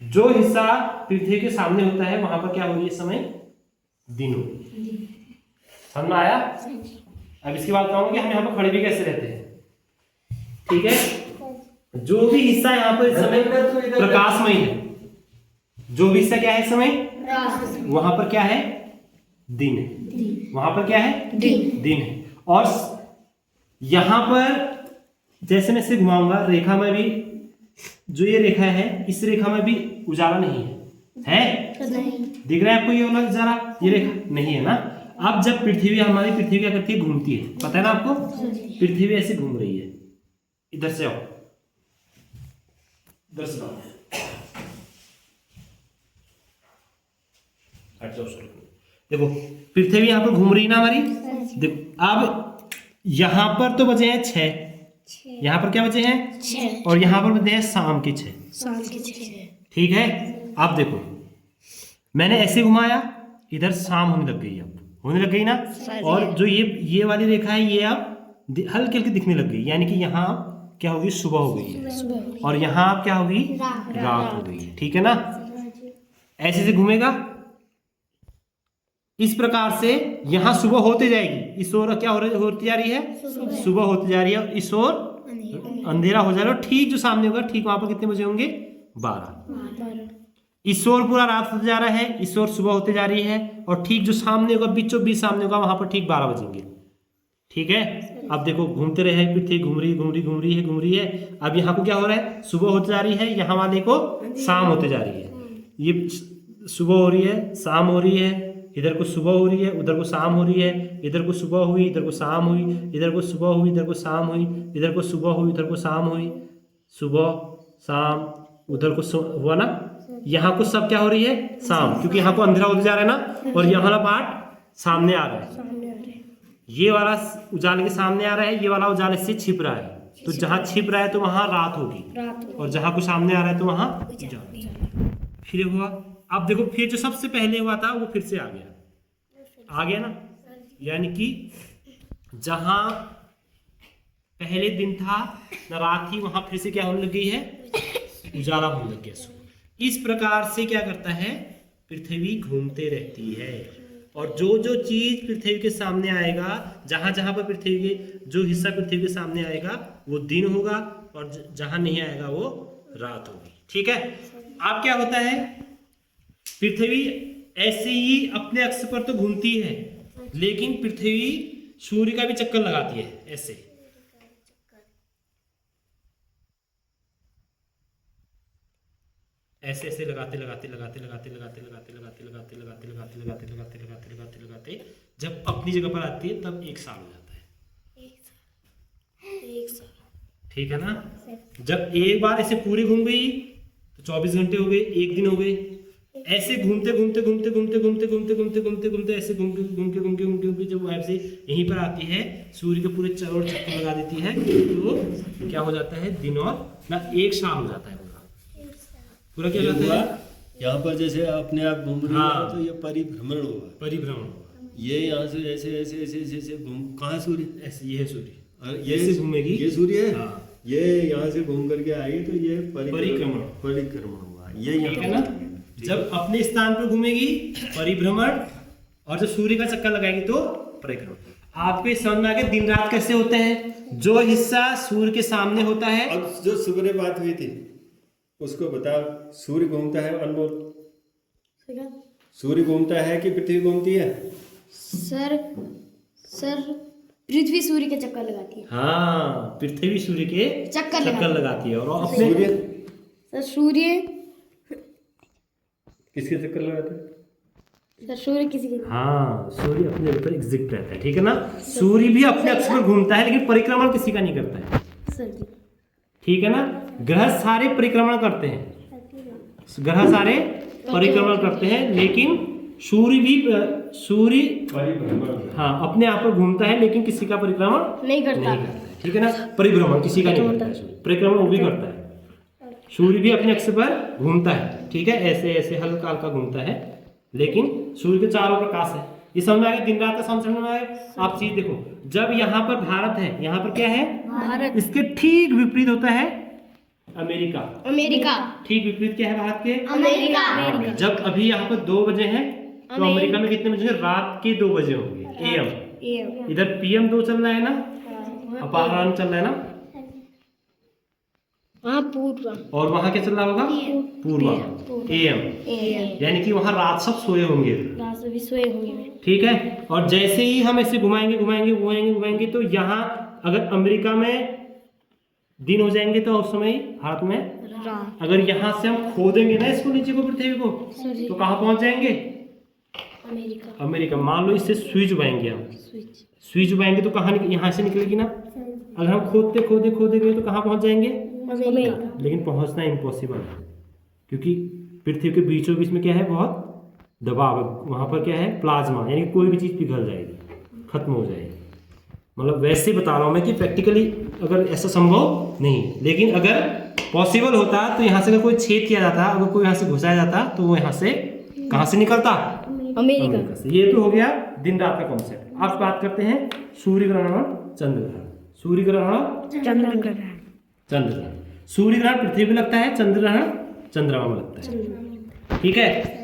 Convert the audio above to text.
जो हिस्सा पृथ्वी के सामने होता है वहां पर क्या हो रही है इस समय? दिन हो रही है। समझ में आया? अब इसकी बात बताऊंगा कि हम यहाँ पर खड़े भी कैसे रहते हैं। ठीक है, जो भी हिस्सा यहाँ पर इस समय प्रकाशमय है, जो भी हिस्सा क्या है इस समय, वहां पर क्या है? दिन है। वहां पर क्या है? दिन है। और यहां पर जैसे मैं इसे घुमाऊंगा रेखा में भी, जो ये रेखा है इस रेखा में भी उजाला नहीं है, नहीं दिख रहा है आपको ये वाला उजाला? ये रेखा नहीं है ना। अब जब पृथ्वी, हमारी पृथ्वी क्या करती है? घूमती है। पता है ना आपको? पृथ्वी ऐसे घूम रही है। इधर से आओ, इधर से आओ, हट जाओ। देखो पृथ्वी यहाँ पर घूम रही है ना हमारी। देखो अब यहाँ पर तो बचे हैं 6, यहाँ पर क्या बचे हैं? 6, और यहाँ पर बचे हैं शाम के 6। ठीक है, अब देखो मैंने ऐसे घुमाया, इधर शाम होने लग गई, अब होने लग गई ना। और जो ये वाली रेखा है ये अब हल्की हल्की दिखने लग गई, यानी कि यहाँ क्या होगी? सुबह हो गई है। और यहाँ क्या होगी? रात हो गई है। ठीक है ना? ऐसे से घूमेगा इस प्रकार से, यहाँ सुबह होते जाएगी, इस ओर क्या होती जा रही है? सुबह होती जा रही है, और इस ओर अंधेरा हो जा रहा है। ठीक जो सामने होगा ठीक वहां पर कितने बजे होंगे? 12। इस ओर पूरा रात होते जा रहा है, इस ओर सुबह होते जा रही है, और ठीक जो सामने होगा, बीचों बीच सामने होगा, वहां पर ठीक 12 बजेंगे। ठीक है, अब देखो घूमते रहे, पृथ्वी घूम रही है। अब यहाँ को क्या हो रहा है? सुबह होती जा रही है, यहाँ वाले को शाम होते जा रही है। ये सुबह हो रही है, शाम हो रही है, इधर को सुबह हो रही है, उधर को शाम हो रही है, इधर को सुबह हुई, इधर को शाम हुई, इधर को सुबह हुई, इधर को शाम हुई, इधर को सुबह हुई, इधर को शाम हुई, सुबह शाम, उधर को हुआ ना। यहाँ को सब क्या हो रही है? शाम, क्योंकि यहाँ को अंधेरा होते जा रहा है ना, और यहाँ वाला पार्ट सामने आ रहा है। ये वाला उजाले के सामने आ रहा है, ये वाला उजाले से छिप रहा है। तो जहाँ छिप रहा है तो वहां रात होगी, और जहाँ को सामने आ रहा है तो वहां उजाला। फिर हुआ, अब देखो फिर जो सबसे पहले हुआ था वो फिर से आ गया ना। यानी कि जहां पहले दिन था ना रात थी, वहां फिर से क्या होने लग गई है? उजाला होने लग गया। इस प्रकार से क्या करता है? पृथ्वी घूमते रहती है, और जो जो चीज पृथ्वी के सामने आएगा, जहां जहां पर पृथ्वी के जो हिस्सा पृथ्वी के सामने आएगा वो दिन होगा, और जहां नहीं आएगा वो रात होगी। ठीक है, अब क्या होता है? पृथ्वी ऐसे ही अपने अक्ष पर तो घूमती है, लेकिन पृथ्वी सूर्य का भी चक्कर लगाती है। ऐसे ऐसे ऐसे लगाते जब अपनी जगह पर आती है तब 1 साल हो जाता है। 1 साल, ठीक है ना। जब एक बार ऐसे पूरी घूम गई तो 24 घंटे हो गए, 1 दिन हो गए। ऐसे घूमते ऐसे घूमते जब वाइफ से यहीं पर आती है, सूर्य के पूरे चारों चक्कर लगा देती है, तो क्या हो जाता है? दिन और ना 1 साल हो जाता है पूरा क्या जाता है? यहाँ पर जैसे अपने आप घूम रही है तो ये परिभ्रमण हुआ। ये यहाँ से ऐसे ऐसे ऐसे ऐसे ऐसे घूम, कहाँ सूर्य? ऐसे ये है सूर्य, और ये ऐसे घूमेगी, ये सूर्य है। हाँ। ये यहाँ से घूम करके आई तो ये परिक्रमण हुआ। ये यहाँ है ना, जब अपने स्थान पर घूमेगी परिभ्रमण, और जब सूर्य का चक्कर लगाएगी तो परिक्रमण। आपको समझ में आ गया दिन रात कैसे होते हैं? जो हिस्सा सूर्य के सामने होता है। अब जो सुबह बात हुई थी उसको बताओ। सूर्य घूमता है, अनमोल सूर्य घूमता है कि पृथ्वी घूमती है? सर पृथ्वी सूर्य के चक्कर लगाती है। हाँ, पृथ्वी सूर्य के चक्कर लगाती है। और अपने सूर्य किसके चक्कर लगाता है? सर सूर्य किसी के, हाँ, सूर्य अपने ऊपर एग्जिट रहता है। ठीक है ना, सूर्य भी अपने अक्ष पर घूमता है, लेकिन परिक्रमण किसी का नहीं करता है। सर जी, ठीक है ना, ग्रह सारे परिक्रमण करते हैं, ग्रह सारे परिक्रमण करते हैं, लेकिन सूर्य हाँ अपने आप पर घूमता है, लेकिन किसी का परिक्रमण नहीं करता। ठीक है ना, परिभ्रमण किसी का नहीं करता है, परिक्रमण वो भी करता है। सूर्य भी अपने अक्ष पर घूमता है। ठीक है, ऐसे ऐसे हल्का हल्का घूमता है, लेकिन सूर्य के चारों प्रकाश है। ये समझ में आ गया? दिन रात का समझ में आया? आप चीज देखो, जब यहाँ पर भारत है, यहाँ पर क्या है? भारत। इसके ठीक विपरीत होता है अमेरिका। अमेरिका। ठीक विपरीत क्या है भारत के? अमेरिका। हाँ, जब अभी यहाँ पर 2 बजे हैं तो अमेरिका में कितने बजे होंगे? रात के 2 बजे होंगे, AM। इधर PM 2 चल रहा है ना, अपराह्न चल रहा है ना, वहाँ पूर्व। और वहाँ क्या चल रहा होगा? पूर्वा, AM। यानी कि वहाँ रात सब सोए होंगे। रात से भी सोए होंगे। ठीक है। और जैसे ही हम ऐसे घुमाएंगे घुमाएंगे घुमाएंगे घुमाएंगे तो यहाँ अगर अमेरिका में दिन हो जाएंगे तो उस समय भारत में रात। अगर यहाँ से हम खोदेंगे ना इसको, नीचे को, पृथ्वी को, तो कहाँ पहुंच जाएंगे? अमेरिका। अमेरिका। मान लो इससे सुई चुबाएंगे हम, सुई चुबाएंगे तो कहाँ यहाँ से निकलेगी ना। अगर हम खोदते खोदे खोदेंगे तो कहाँ पहुंच जाएंगे? अमेरिका। लेकिन पहुंचना इम्पॉसिबल है, क्योंकि पृथ्वी के बीचों बीच में क्या है? बहुत दबाव है। वहाँ पर क्या है? प्लाज्मा, यानी कोई भी चीज़ पिघल जाएगी, खत्म हो जाएगी। मतलब वैसे बता रहा हूँ मैं कि प्रैक्टिकली अगर ऐसा संभव नहीं है, लेकिन अगर पॉसिबल होता तो यहाँ से अगर कोई छेद किया जाता, अगर कोई यहाँ से घुसाया जाता तो वो यहाँ से कहाँ से निकलता? अमेरिका से। ये तो हो गया दिन रात का कॉन्सेप्ट। अब बात करते हैं सूर्य ग्रहण और चंद्र ग्रहण। सूर्य ग्रहण और चंद्र ग्रहण। चंद्र ग्रहण। सूर्य ग्रहण पृथ्वी पे लगता है, चंद्र ग्रहण चंद्रमा में लगता है। ठीक है।